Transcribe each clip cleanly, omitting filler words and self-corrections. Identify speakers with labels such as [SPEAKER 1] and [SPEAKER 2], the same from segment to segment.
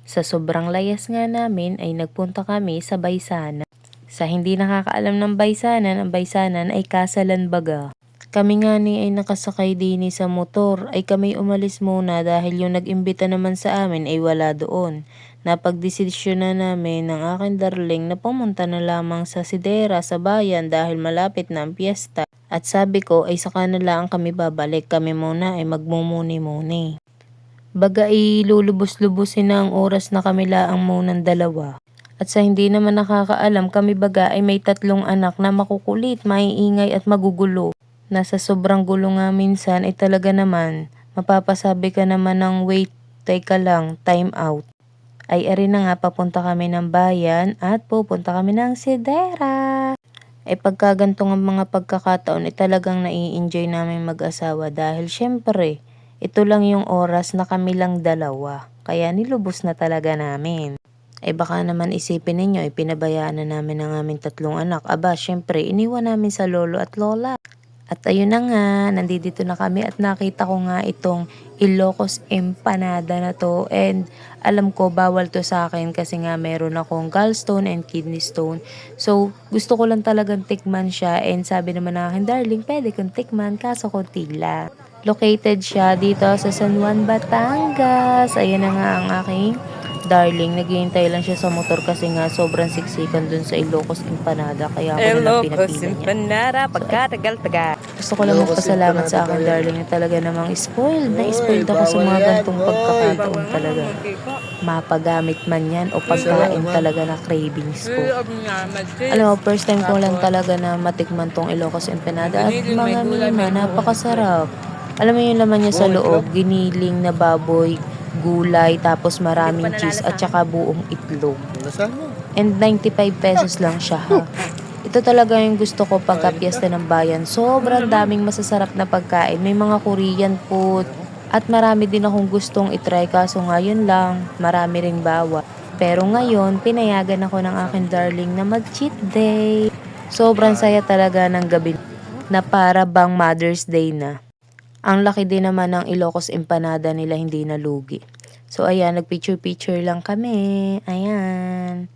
[SPEAKER 1] Sa sobrang layas nga namin ay nagpunta kami sa Baysanan. Sa hindi nakakaalam ng Baysanan, ang Baysanan ay Kasalan baga. Kami nga ni ay nakasakay din sa motor ay kami umalis muna dahil yung nag-imbita naman sa amin ay wala doon. Napagdesisyon na namin ng aking darling na pumunta na lamang sa Sidera sa bayan dahil malapit na ang piyesta. At sabi ko ay saka na lang kami babalik, kami muna ay magmumuni-muni. Baga ilulubos-lubusin na ang oras na kami laang munang dalawa. At sa hindi naman nakakaalam, kami baga ay may 3 anak na makukulit, maiingay at magugulo. Nasa sobrang gulo nga minsan ay talaga naman, mapapasabi ka naman ng wait, teka lang, time out. Ay ari na nga papunta kami ng bayan at pupunta kami ng Sidera. Ay pagkagantong ang mga pagkakataon ay talagang nai-enjoy namin mag-asawa dahil syempre, ito lang yung oras na kami lang dalawa. Kaya nilubos na talaga namin. Ay baka naman isipin ninyo ay pinabayaan na namin ang aming 3 anak. Aba, syempre, iniwan namin sa lolo at lola. At ayun na nga, nandito na kami at nakita ko nga itong Ilocos empanada na to. And alam ko bawal to sa akin kasi nga meron akong gallstone and kidney stone. So gusto ko lang talagang tikman siya and sabi naman ng akin, darling, pwede kong tikman kaso konti lang. Located siya dito sa San Juan, Batangas. Ayan na nga ang aking darling. Naghihintay lang siya sa motor kasi nga sobrang siksikan dun sa Ilocos empanada. Kaya ako na lang pinapila niya.
[SPEAKER 2] Empanada, pagkatagal-tagal.
[SPEAKER 1] Gusto ko lang magpasalamat sa akin darling na talaga namang spoiled. Na-spoiled ako sa mga gantong pagkakataon talaga. Mapagamit man yan o pagkain talaga na cravings ko. Alam mo, first time ko lang talaga na matikman tong Ilocos empanada at mga mima, napakasarap. Alam mo yung laman niya sa loob, giniling na baboy, gulay, tapos maraming cheese at saka buong itlog. And 95 pesos lang siya ha. Ito talaga yung gusto ko pagka piyesta ng bayan. Sobrang daming masasarap na pagkain. May mga Korean food. At marami din akong gustong itry kaso ngayon lang, marami ring bawa. Pero ngayon, pinayagan ako ng aking darling na mag-cheat day. Sobrang saya talaga ng gabi na para bang Mother's Day na. Ang laki din naman ng Ilocos empanada nila, hindi nalugi. So ayan, nagpicture-picture lang kami. Ayan.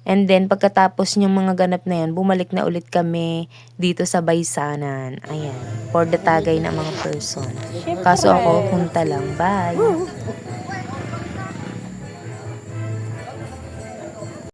[SPEAKER 1] And then, pagkatapos niyang mga ganap na yan, bumalik na ulit kami dito sa Baysanan. Ayan. For the tagay ng mga person. Kaso ako, punta lang. Bye!